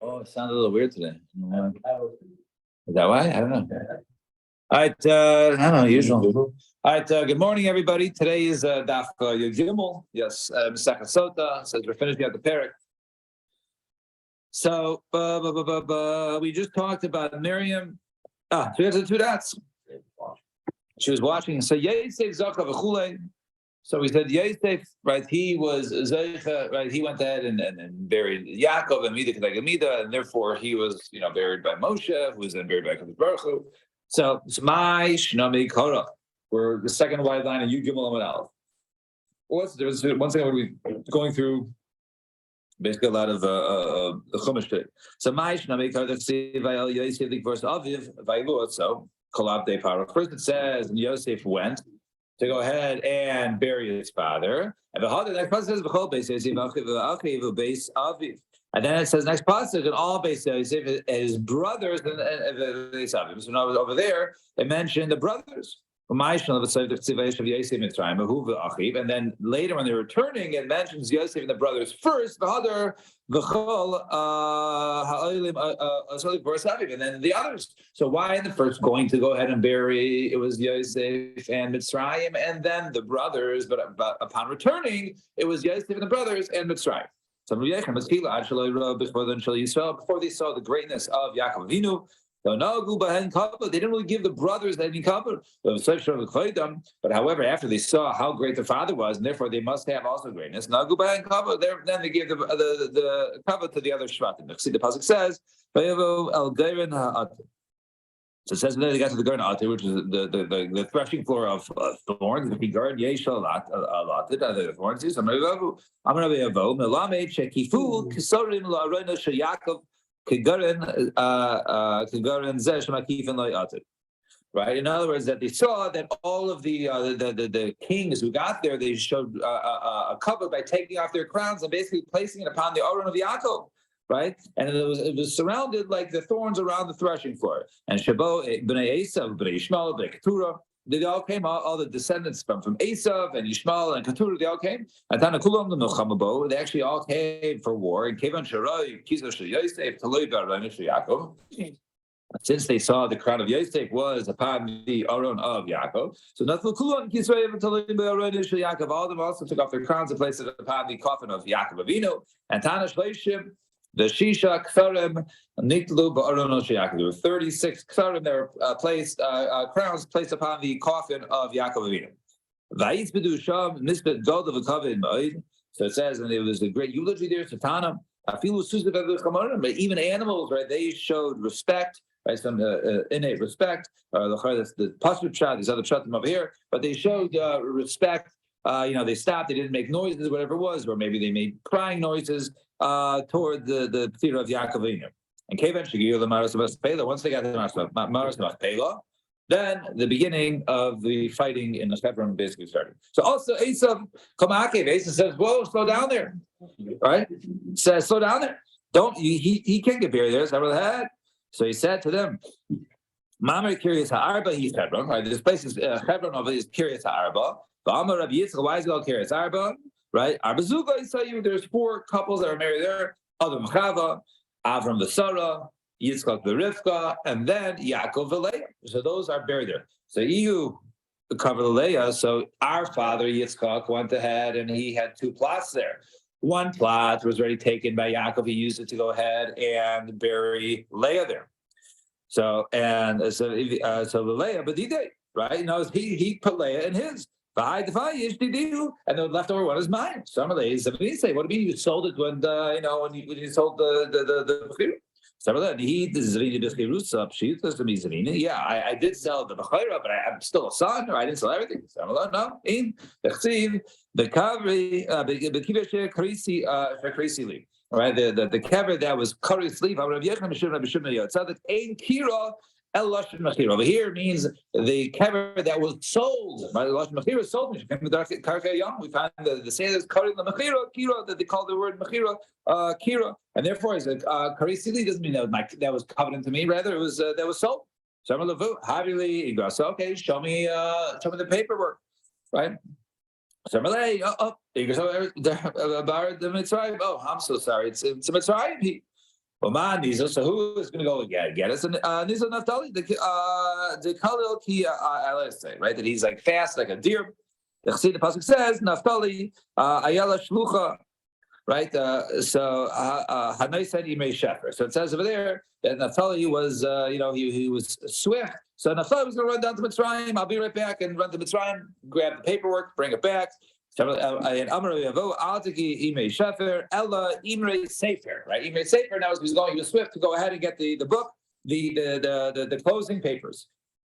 Oh, it sounded a little weird today. Is that why? I don't know. All right, I don't know, usual. All right, good morning, everybody. Today is Daf Yud Gimel. Yes, Masechet Sota says we're finishing up the parak. So, we just talked about Miriam. So we have the two dots. She was watching. So Yosef Zakav V'chulei. So we said Yosef, right? He was Zeicha, right? He went ahead and buried Yaakov and Mida Kedeg Mida, and therefore he was, buried by Moshe, who was then buried by Kadosh Baruch Hu. So my Shnami Korah. We're the second wide line of Yud Gimel Amud Aleph. What's the difference? Once again, we're going through basically a lot of the Chumash today. So my Shnami Korah Vayel Yosef Likvos Aviv Vaylu. So Kolab De Parah. First it says Yosef went to go ahead and bury his father. And the next passage says, and then it says next passage, and all base Yosef, his brothers, and so now over there, they mentioned the brothers. And then later when they're returning, it mentions Yosef and the brothers first, and then the others. So why in the first going to go ahead and bury, it was Yosef and Mitzrayim, and then the brothers, but upon returning, it was Yosef and the brothers and Mitzrayim. So before they saw the greatness of Yaakov Avinu, they didn't really give the brothers any cover. But however, after they saw how great their father was, and therefore they must have also greatness, then they gave the cover to the other Shvatim. See, the pasuk says, so it says then they got to the garden altar, which is the threshing floor of thorns. The garden yesh allotted the thorns. Right. In other words, that they saw that all of the kings who got there, they showed a cover by taking off their crowns and basically placing it upon the Aron of Yaakov. Right, and it was surrounded like the thorns around the threshing floor. And Shabo, Bnei Esav, Bnei Yishmael, Bnei Keturah, they all came, all the descendants from Esav and Yishmael and Keturah, they all came. And Tanakulam the Milchamabo, they actually all came for war. And Kevan Sharai, Kizo Yosef, Taloi Baranish Yaakov. Since they saw the crown of Yosef was upon the Aron of Yaakov, so Nathakulam Kisrael and Taloi Baranish Yaakov, all of them also took off their crowns and placed it upon the coffin of Yaakov Avinu. And Tanash Leishim, the Shisha Ksarim Nitlu Ba'aron Yaakov. There were 36 Ksarim that were placed, crowns placed upon the coffin of Yaakov Avinu. Va'itz B'du Sham Nisbet Gold of a Kavod Ma'id. So it says, and there was a great eulogy there, Satana. But even animals, right? They showed respect, right? Some innate respect. The Pasuk Chat, these other Chatim over here, but they showed respect. They stopped, they didn't make noises, whatever it was, or maybe they made crying noises toward the theater of Yaakov Avinu. And once they got to Maras Machpelah, then the beginning of the fighting in the Hebron basically started. So also Esav says, "Whoa, slow down there!" Right? Says, "Slow down there! Don't he can't get buried there." So he said to them, "Mamar Kiryas Ha'arba, he's Hebron. Right? This place is Hebron of is Kiryas Ha'arba. Ba'amar Rabbi Yitzchak, why is it called Kiryas Ha'arba? Right? Arba Zuga, I tell you, there's 4 couples that are married there. Adam Chava, Avram V'Sara, Yitzchak V'Rivka, and then Yaakov V'Leah. So those are buried there. So you cover Leah. So our father Yitzchak went ahead and he had 2 plots there. One plot was already taken by Yaakov. He used it to go ahead and bury Leah there. So Leah, but he did, right? He put Leah in his. And the leftover one is mine. Some of these, what do you mean you sold it when when you sold the yeah, I did sell the Bechira, but I'm still a son, or I didn't sell everything. No, the kavri, all right, the kever that was kari sleep. Over here means the kever that was sold. Right? The lashon mechira sold. We find the sailors calling the mechira kira, that they call the word mechira kira, and therefore it's karisili doesn't mean that was covenant to me. Rather, it was that was sold. So okay, show me the paperwork, right? So Malay, he goes, the Mitzrayim. Oh, I'm so sorry. It's Mitzrayim. Oman Nizal. So who is going to go get us? And Nizal Naphtali, the Khalil Ki say, right? That he's like fast like a deer. The pasuk says Naphtali Ayala Shlucha. Right, so Hanoi said Imei Shefer. So it says over there that Naphtali was, he was swift. So Naphtali was going to run down to Mitzrayim. I'll be right back and run to Mitzrayim, grab the paperwork, bring it back. And Amar Yavo Altiki Imei Shefer Ella Imrei Sefer. Right, Imrei Sefer. Now he was swift to go ahead and get the book, the closing papers.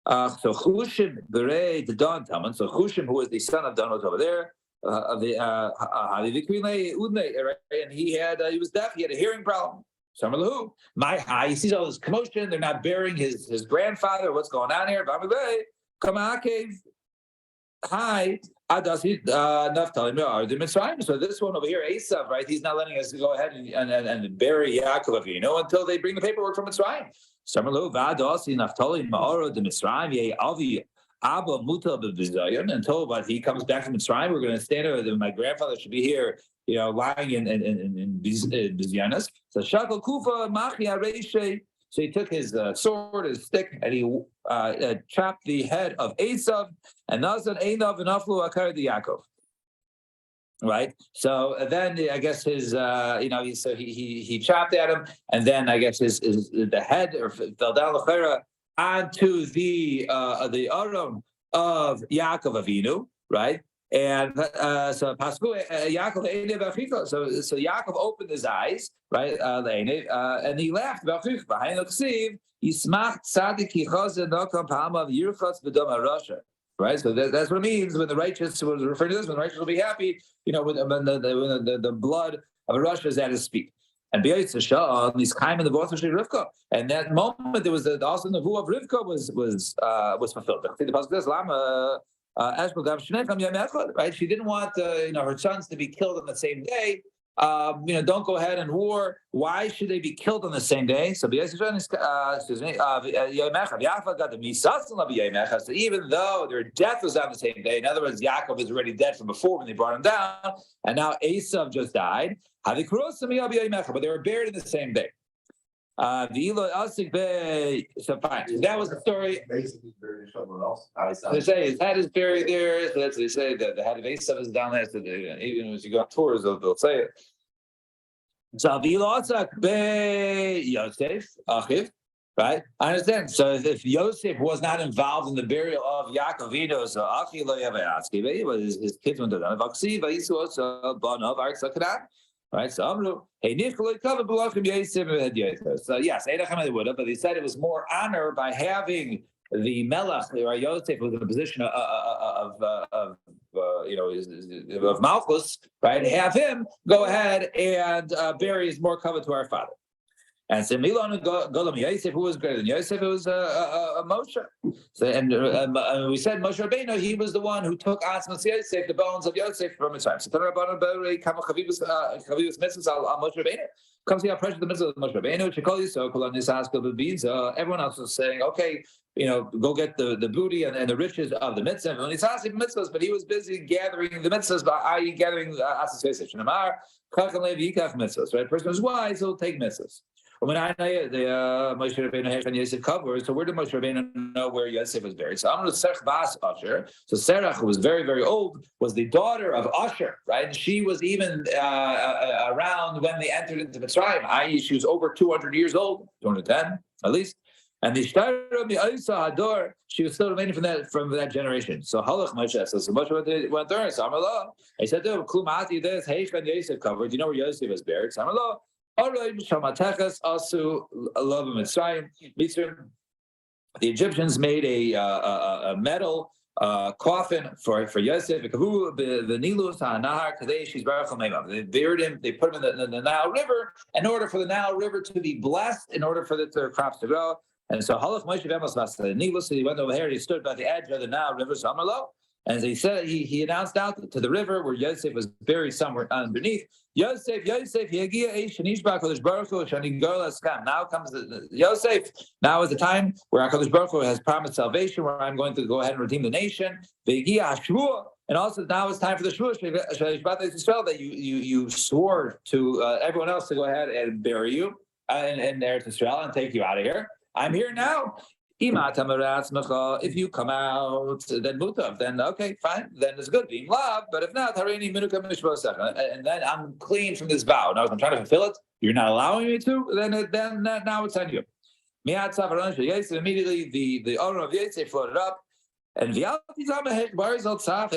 So Chushim Berei the Don Talman. So Chushim, who was the son of Don, was over there. Of the and he was deaf. He had a hearing problem. Samalahu, my high. He sees all this commotion. They're not burying his grandfather. What's going on here? Hi, Naphtali the Mitzrayim. So this one over here, Esav, right? He's not letting us go ahead and bury Yaakov, until they bring the paperwork from Mitzrayim. Samalu Vadasi Naphtali Ma'oro the Mitzrayim Ye Avi. Abba Muta B'Bizayon, until he comes back from Mitzrayim, we're going to stand there. My grandfather should be here, lying in Bizyanas. So Shakal Kufa Machia Reishe. So he took his sword, his stick, and he chopped the head of Esav, and Nazan Einav and Aflu Akar the Yaakov. Right. So then I guess his, he chopped at him, and then I guess the head fell down the onto the Aron of Yaakov Avinu, right? And so Yaakov so Yaakov opened his eyes, right? And he laughed. Right, so that's what it means when the righteous was referring to this. When the righteous will be happy, when the blood of a Russia is at his feet. And he's kind of the voice of Rivka. And that moment, there was also the nevuah of Rivka was fulfilled. The pasuk says, right? She didn't want her sons to be killed on the same day. Don't go ahead and war. Why should they be killed on the same day? So so even though their death was on the same day, in other words, Yaakov is already dead from before when they brought him down, and now Esav just died. But they were buried in the same day. So fine. So that was the story. Basically buried somewhere else. They say his head is buried there. So that's what they say. The head of Esav is down there. So even as you go on tours, they'll say it. So Yosef, Achiv, right? I understand. So if Yosef was not involved in the burial of Yaakov Avinu, so Achi lo Yavayatzki, but his kids went to them. Vaksi, Vayisu also Banav Artsakadan. Right, so Amru, hey, so yes, they would have, but they said it was more honor by having the Melech or Yosef was in a position of Malchus, right? Have him go ahead and bury is more covered to our father. And so Milan Golam Yosef, who was greater than Yosef, it was Moshe. So and we said Moshe Rabbeinu, he was the one who took Asmas Yosef, the bones of Yosef from Mitzrayim. So Tanarabban Beri Kama Chavivus Mitzvahs al Moshe Rabbeinu. Comes here pressure the mitzvah of Moshe Rabbeinu. Chikol Yisrael Kol Nisaskel B'Biza. Everyone else was saying, okay, go get the booty and the riches of the mitzvah. And Nisaskel Mitzvahs, but he was busy gathering the mitzvahs, i.e., gathering Asmas Yosef. Shnamar Chacham Lev Yikach Mitzvahs. Right, a person who's wise, he'll take mitzvahs. When I know Moshe Rabbeinu and Yosef covered, so where did Moshe Rabbeinu know where Yosef was buried? So I'm going to Serach Bas Asher. So Serach, who was very, very old, was the daughter of Asher, right? And she was even around when they entered into Mitzrayim, i.e., she was over 200 years old, 210 at least. And the Shtara Mi'Isa Hador, she was still remaining from that generation. So Halach Moshe, so Moshe went there. So Amallah, he said to him, Klumati this, Heichkan Yosef covered. Do you know where Yosef was buried? So Amallah. The Egyptians made a metal coffin for Yosef. They buried him. They put him in the Nile River in order for the Nile River to be blessed, in order for their crops to grow. And so Halach Moshe V'Amos he went over here. He stood by the edge of the Nile River. And he said, he announced out to the river where Yosef was buried somewhere underneath. Yosef, now comes Yosef. Now is the time where HaKadosh Baruch Hu has promised salvation, where I'm going to go ahead and redeem the nation. And also now it's time for the Shvuah that you swore to everyone else to go ahead and bury you in Eretz Yisrael and take you out of here. I'm here now. If you come out, then mutav, then okay, fine, then it's good. Being love, but if not, and then I'm clean from this vow. Now, if I'm trying to fulfill it, you're not allowing me to. Then now it's on you. Immediately, the owner of Yetzer floated up. And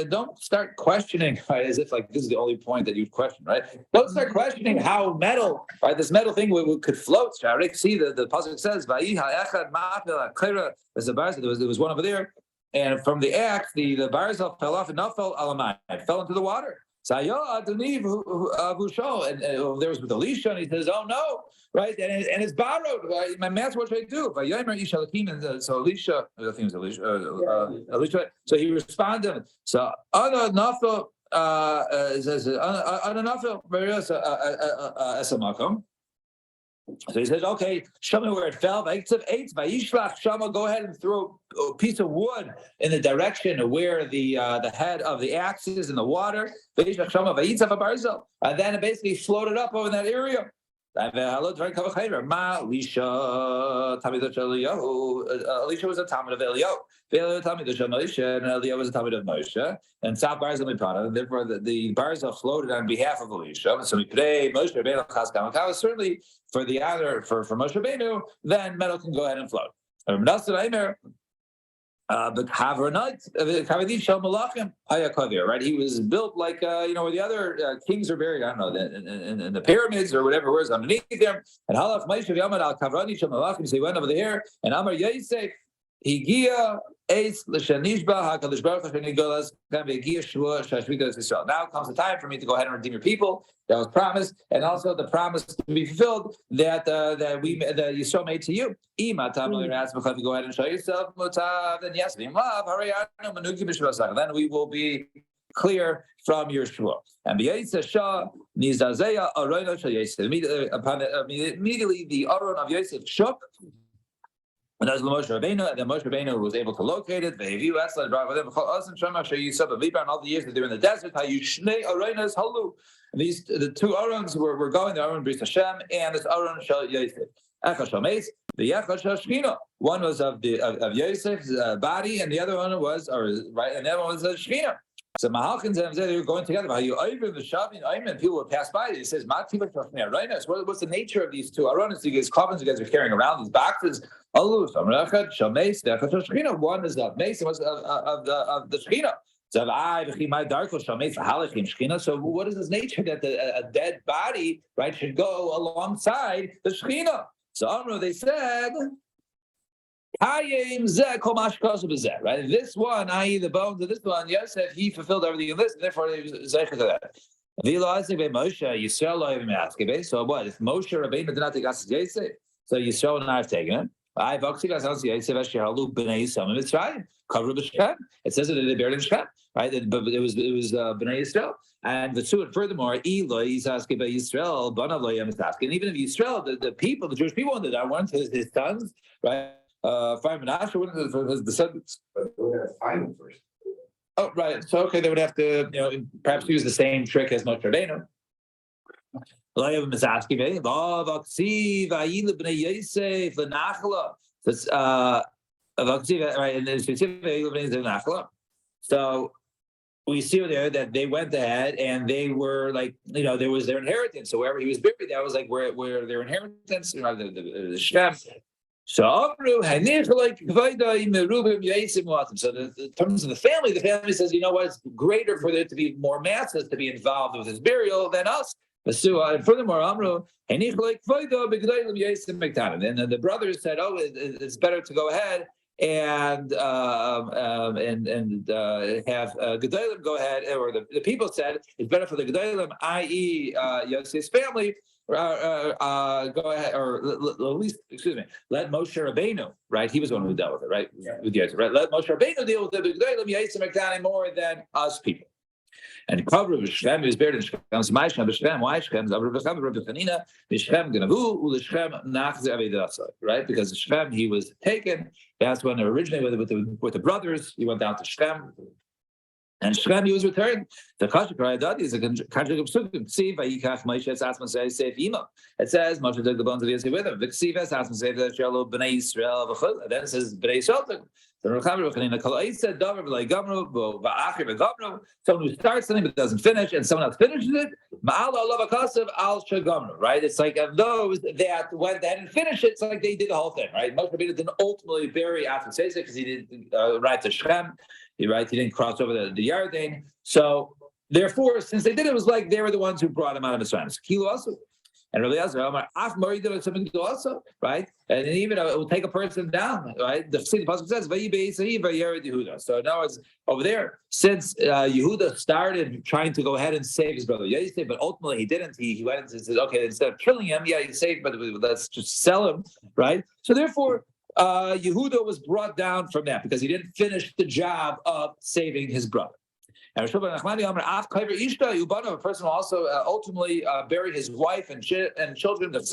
don't start questioning, right? As if like this is the only point that you'd question, right? Don't start questioning how metal, right? This metal thing could float. See, the pasuk says, there was one over there, and from the axe, the barzal fell off and fell alamai. It fell into the water. And there was with Elisha, and he says, "Oh no, right?" And it's borrowed. Right? My master, what should I do? And so Elisha, I think it was Elisha. Elisha. So he responded. So Ana Nafel says Ana Nafel Esamakom. So he says, okay, show me where it fell. Go ahead and throw a piece of wood in the direction where the head of the axe is in the water. And then it basically floated up over that area. Elisha was a Talmud of Eliyahu. And Eliyahu was a Talmud of Moshe. And Saf Barzal Mipana. And therefore, the Barzal floated on behalf of Elisha. So we pray Moshe Rabbeinu Chas Kamakau. Certainly, for the other, for Moshe Rabbeinu, then metal can go ahead and float. But right? He was built like where the other kings are buried. I don't know, in the pyramids or whatever was underneath them. And Halaf Moshe Yamad al Kavrani Shel Malachim. So he went over there, and Amar Yosef Higia Eitz L'Shanishba Hakadosh Baruch Hu Shenigolas Gavegia Shua Shashvikas Yisrael. Now comes the time for me to go ahead and redeem your people. That was promised, and also the promise to be fulfilled that Yisrael made to you. If you go ahead and show yourself, then yes, then we will be clear from your shua. And immediately the Aron of Yosef shook. And as Moshe Rabbeinu, and then Moshe Rabbeinu was able to locate it. And all the years that they're in the desert, and these the two Arons were going. The Aron Bris Hashem and this Aron Shel Yosef. One was of Yosef's body, and the other one was, and the other one was Shekhinah. So Mahalchin and they were going together. And people would pass by. He says, what's the nature of these two Aronis? These coffins you guys are carrying around, these boxes. One is of Mace, and one is of the Shekhinah. So what is this nature that a dead body, right, should go alongside the Shekhinah? So Amru, they said, right? This one, i.e. the bones of this one, Yosef, he fulfilled everything in this, and therefore he was zeicher to that. So what? If Moshe Rabbeinu did not take us to Yosef, so Yisrael and I have taken it. It says that they buried in Shechem, right? But it was Bnei Yisrael, and the two. And furthermore, and even if Yisrael, the people, the Jewish people, that weren't his sons, right? Ephraim and Asher weren't his descendants. But we're gonna find them first. Oh, right. So okay, they would have to, perhaps use the same trick as Moshe Rabbeinu. That's so we see there that they went ahead and they were like, there was their inheritance. So wherever he was buried, that was like where their inheritance, the Shem. So in terms of the family says, it's greater for there to be more masses to be involved with his burial than us. And furthermore, Amru, and then the brothers said, it's better to go ahead and have Gedalim go ahead, or the people said it's better for the Gedalim, i.e. Yosef's family, go ahead, or at least, let Moshe Rabbeinu, right? He was the one who dealt with it, right? Yeah. With Yosef, right? Let Moshe Rabbeinu deal with the Gedalim, Yosef Mektani, more than us people. And Kavru Shechem is buried in Shechem. My Shechem, Shechem, why Shechem? Rabbi Chanina, Shechem Genavu, Shechem Nachze Avedasa. Right, because Shechem he was taken. That's when originally with the brothers he went down to Shechem. And Shem, he was returned. The Kasher Krayadadi is a country of Psukim. See, Vayikach Moshe Asma say Seif Imo. It says Moshe took the bones of Yosef with him. V'ksiv Asma say that Shelo Bnei Yisrael v'chol. Then it says Bnei Yisrael. The Rechaber Rechanina Kol Eisa Dover B'Lei Gamru V'Achir V'Gamru. Someone who starts something but doesn't finish, and someone else finishes it. Ma'al Olav Akasav Al Shagamru. Right? It's like of those that when they didn't finish it, it's like they did the whole thing. Right? Moshe Rabbeinu didn't ultimately bury Asma Seisa because he didn't write to Shem. He didn't cross over the Yarden. So therefore, since they did it, was like they were the ones who brought him out of Mitzrayim. Kilo also. And Rabbi Elazar, Af Mori did something to also, right? And even it will take a person down, right? The pasuk says, Yehuda. So now it's over there. Since Yehuda started trying to go ahead and save his brother Yosef, but ultimately he didn't. He went and said, okay, instead of killing him, yeah, he's saved, but let's just sell him, right? So therefore, Yehuda was brought down from that because he didn't finish the job of saving his brother. And a person will also ultimately bury his wife and children. And his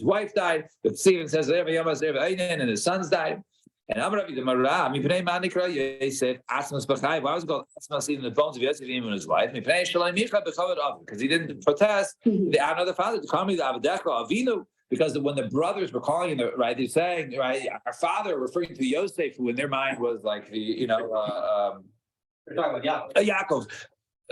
wife died. The Stephen says, and his sons died. And why was it called Asmas, even the bones of Yosef, even his wife? Because he didn't protest another father to call me the Avadecha Avinu. Because when the brothers were calling him, right, they're saying, right, our father, referring to Yosef, who in their mind was like the, We're talking about Yaakov. Yaakov.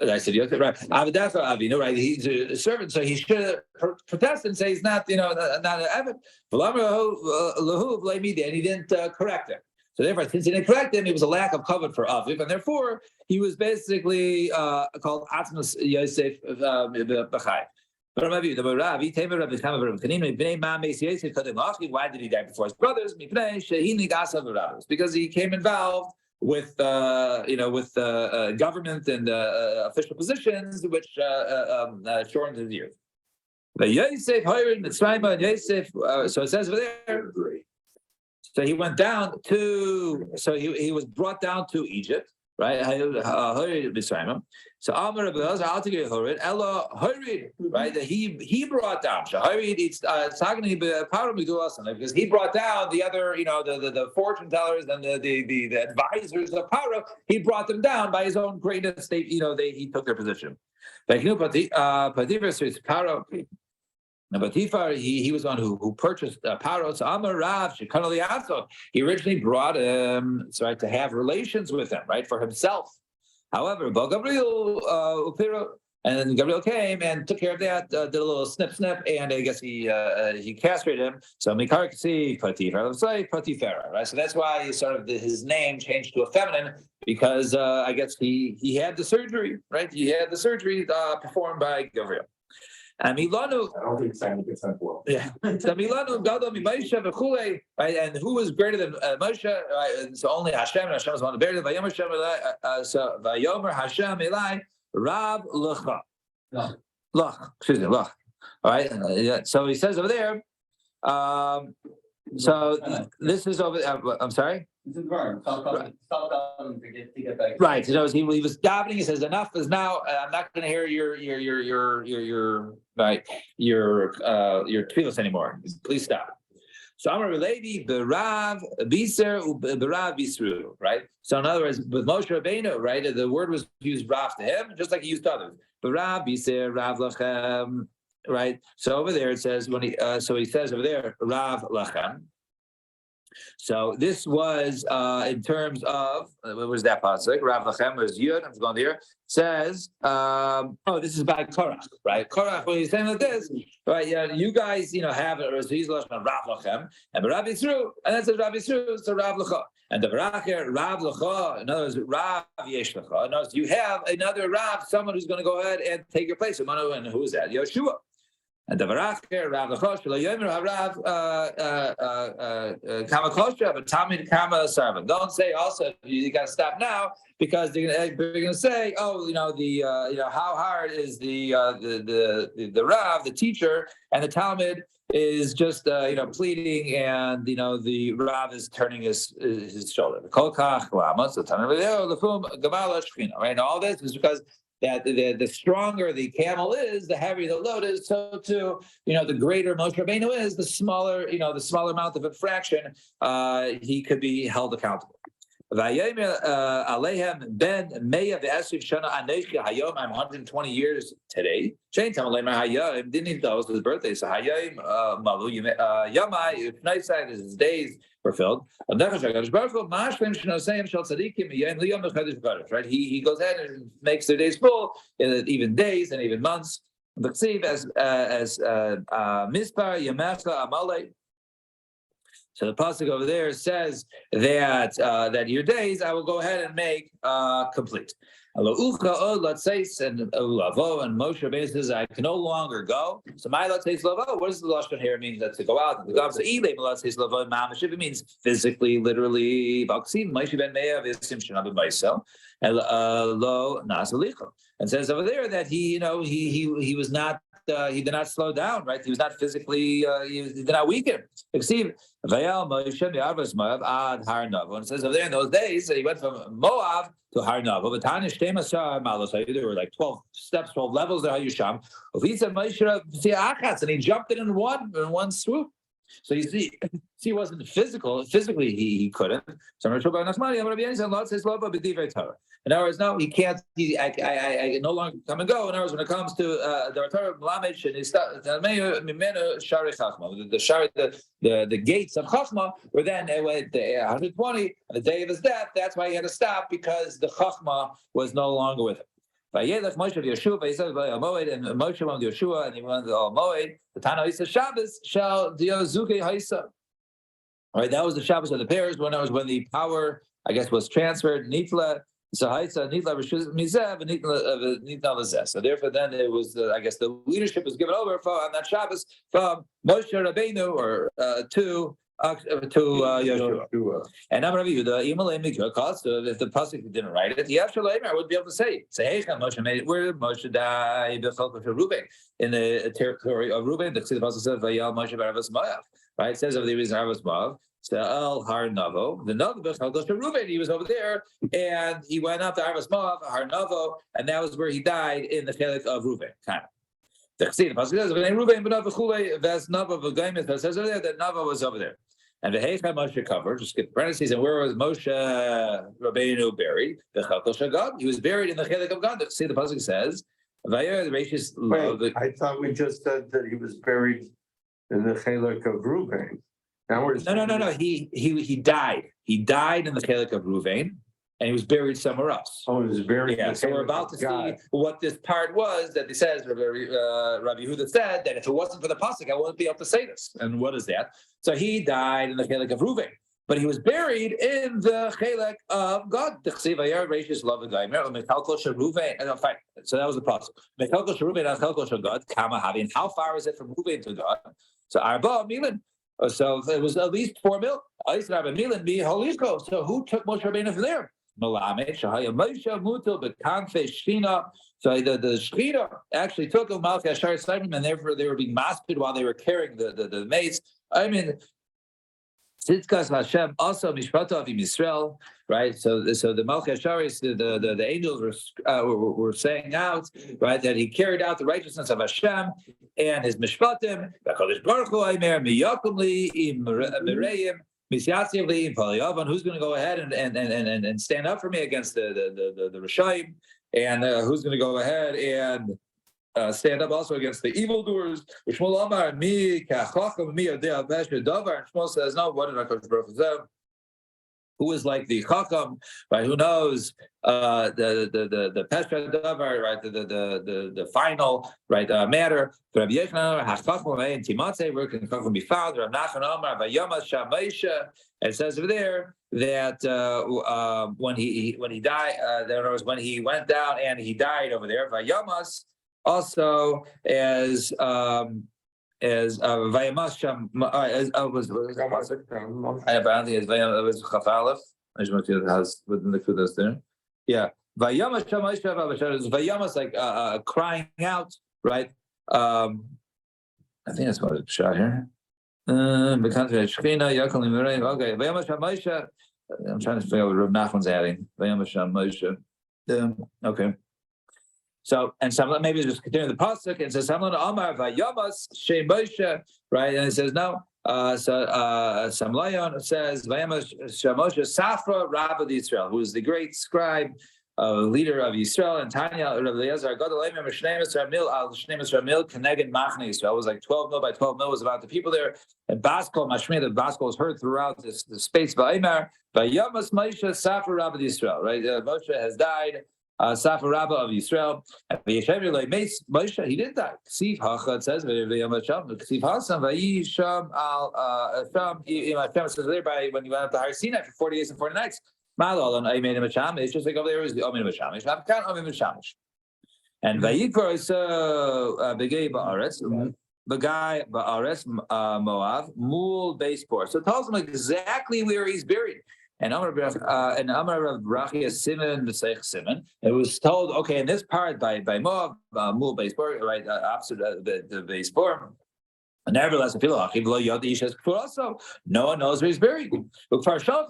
I said Yosef, right? Avadecha Avinu, right? He's a servant, so he should protest and say he's not, not an Evan. And he didn't correct him. So therefore, since he didn't correct him, it was a lack of cover for Aviv, and therefore he was basically called Atmas Yosef B'chai. Why did he die before his brothers? Because he came involved with government and official positions, which shortened his years. So it says over there. So he went down to. So he was brought down to Egypt. Right, so Amar Rabbi Elazar, I'll take it Horid. Ella Horid, right? That he brought down. Horid, it's because he brought down the other, the fortune tellers and the advisors of Paro. He brought them down by his own greatness. He took their position. Paro. Now, Potiphar, he was one who purchased Paro. So Amar Rav Shekanali Aso. He originally brought him to have relations with him, right, for himself. However, Gabriel and Gabriel came and took care of that, did a little snip, and I guess he castrated him. So Mikar could see Potiphar. Let's say Potiphar, right? So that's why his name changed to a feminine because I guess he had the surgery, right? He had the surgery performed by Gabriel. And Milanu, I don't think 70% will. yeah. So Milanu, Gadol, Moshe, v'chulei, right? And who was greater than Moshe? Right? And so only Hashem, and Hashem was one of the better. Vayomer Hashem Elai. So Vayomer Hashem Elai, Rav Lecha. Lach. Excuse me, Lach. All right. So he says over there. So this is over. I'm sorry. This is wrong. Stop to get back. Right. So he was davening. He says, "Enough is now. I'm not going to hear your tefillos anymore. Please stop." So Amar Levi berav biser berav bisru. Right. So in other words, with Moshe Rabbeinu, right, the word was used rav to him, just like he used to others. Berav biser rav lachem. Right. So over there it says when he says over there rav lachem. So this was in terms of what was that pasuk? Rav Lachem was Yud. I'm going here. Says, this is by Korach, right? Korach, when he's saying like this, right? Yeah, you guys, have it. So he's Rav Lachem, and Rav Yisru, and that says Rav Yisru, so Rav Lacha, and the Baracher Rav Lacha. In other words, Rav Yesh Lacha. In other words, you have another Rav, someone who's going to go ahead and take your place. And who is that? Yeshua. And the Baracher Rav Lachosh Yomer Harav Kamakosha, but Tamid Kama Sarvan. Don't say also you got to stop now because they're going to say, how hard is the Rav, the teacher, and the Talmud is just pleading, and the Rav is turning his shoulder. Right, all this is because that the stronger the camel is, the heavier the load is. So too, the greater Moshe Rabbeinu is, the smaller amount of infraction he could be held accountable. Vayomer Alehem ben Meya ve'esriv shana anechi hayom. I'm 120 years today. Chain Tamalema Hayom didn't even tell us his birthday. So Hayom Malu Yamai. If night side his days were filled. Right? He goes ahead and makes their days full, even days and even months. As Mispar Yamecha Amalei. So the pasuk over there says that that your days I will go ahead and make complete. And Moshe Rabbeinu says I can no longer go. So my latzeis lavo. What does the lashon here mean? That to go out. The God says it means physically, literally. And says over there that he was not. He did not slow down, right? He was not physically, he did not weaken. And it says over there in those days that he went from Moab to Har Novo. There were like 12 steps, 12 levels there. And he jumped it in one swoop. So you see, he wasn't physically he couldn't. So in other words, no, he can't. I no longer come and go. In other words, when it comes to the Torah Mlamech and the gates of Chachma were then at 120 on the day of his death. That's why he had to stop, because the Chachma was no longer with him. Vayelech Moshe Yeshua, and Moshe went to Yeshua, and he went to Moed. The Tana Isa Shabbos shall Diozuke Haisa. All right, that was the Shabbos of the pairs when the power, I guess, was transferred. Nitla, so Haisa, Nitla Mizev, and Nitla Lazeh. So therefore, then it was, I guess, the leadership was given over on that Shabbos from Moshe Rabbeinu or to Yeshua. And I'm Rabbi Yehuda, if the pasuk didn't write it, I would be able to say, hey, Moshe made it. Where did Moshe die? Reuben, in the territory of Reuben. The pasuk says, "Vayal Moshe b'Arvas Moav." Right? It says of the reason Arvas Moav. So El Har Navo, the Navo goes to Reuben. He was over there, and he went up to Arvas Moav, Har Navo, and that was where he died in the Chelek of Reuben. Kind of. The pasuk says, "Reuben b'Navo says over there that Navo was over there. And the Heicha Moshe covered, just skip parentheses, and where was Moshe Rabbeinu buried? The Chelek Shagad. He was buried in the Chelek of God. See, the pasuk says, Wait, I thought we just said that he was buried in the Chelek of Reuben. Now we're No. He died. He died in the Chelek of Reuven, and he was buried somewhere else. Oh, he was buried. Yeah. So we're about to see what this part was that he says. Rabbi Yehuda said that if it wasn't for the pasuk, I wouldn't be able to say this. And what is that? So he died in the Chelek of Reuven, but he was buried in the Chelek of God. So that was the pasuk. And how far is it from Reuven to God? So Arba Milan. So it was at least 4 mil. So who took Moshe Rabbeinu from there? So the Shechina actually took him out and therefore they were being masped while they were carrying the mace. I mean, Tzidkas Hashem also Mishpatav in Yisrael, right? So the Malchei Hasharis, the angels were saying out, right, that he carried out the righteousness of Hashem and his Mishpatim. Who's going to go ahead and stand up for me against the Rishayim, and who's going to go ahead and stand up also against the evildoers? Shmuel Amar mi kachacham mi yodea b'esher davar. And Shmuel says, no, what did HaKadosh Baruch Hu say? Who is like the chacham, right? Who knows the pesher davar, right? The final right matter. Rabbi Yechon hachacham and timatze, where can chacham be found? Rav Nachman Amar vayamas shameisha. It says over there that when he died, there was when he went down and he died over there. Vayamas. Also, as Vayamas Sham, as was I don't think it was Chafalef. I just want to has within the kudos there. Yeah, Vayamas Sham Vayamas like crying out, right? I think that's what it's shot here. Okay, Vayamas Sham Moshe. I'm trying to figure out what Rav Nachman's adding. Vayamas Sham Moshe. Okay. So, and some maybe just continue the pasuk and says, Amar Vayamas Shei Moshe, right? And it says, no, Samlayon says, Moshe Safra, Rabbi Yisrael, who is the great scribe, leader of Yisrael, and Tanya, Rabbi Eliezer, Keneged Machne Yisrael. It was like 12 mil by 12 mil was about the people there. And Baskol, Mashmeh, the Baskol was heard throughout the space by Eimer, by Yamas Moshe Safra, Rabbi Yisrael, right? Moshe has died. Safra Rabba of Yisrael. Moshe, he did die. Ksiv Hacha, it says, Ksiv Hasan, Vayisham al Sham, says there by when you went up to Har Sinai for 40 days and 40 nights. Malol, I made him a sham. It's just like over there is the Omin Mashamish. I'm kind of Omin Mashamish. And Vayikra is Begay Ba'aretz, Begay Ba'aretz Moav, Mul Beispor. So it tells him exactly where he's buried. And Amar of Rachia Simon B'Seich Simon. It was told, okay, in this part by Moab, Mul Beispor, right, opposite the Beispor. Nevertheless, also no one knows where he's buried. Look for Russia,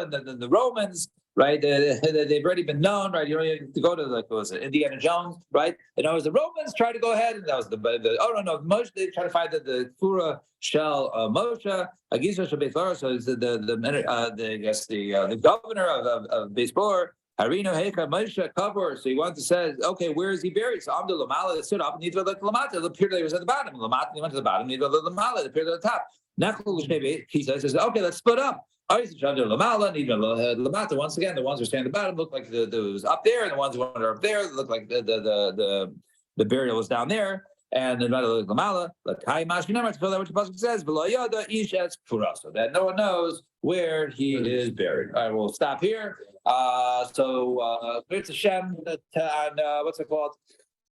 and the Romans, right? They've already been known, right? You don't even have to go to like what was it, Indiana Jones, right? And it was the Romans tried to go ahead, and that was Moshe. They tried to find the Kura Shell Moshe. Agisha Shabbat. So it's the governor of Beisbor. Harino Heka Moshe cover. So he wanted to say, okay, where is he buried? So Amdul Lamala stood up and Nidva the Lamata. The appeared that he was at the bottom. Lamata, he went to the bottom, Nidva the Lamala, appeared at the top. He says, okay, let's split up. Lamata. Once again, the ones who stand at the bottom look like the was up there, and the ones who are up there look like the burial was down there. And the Lamala, like Kai Mash number to fill out what the Pasuk says, below Yoda Ishes Pura, so that no one knows where he is buried. All right, we'll stop here. So it's a Shem on what's it called?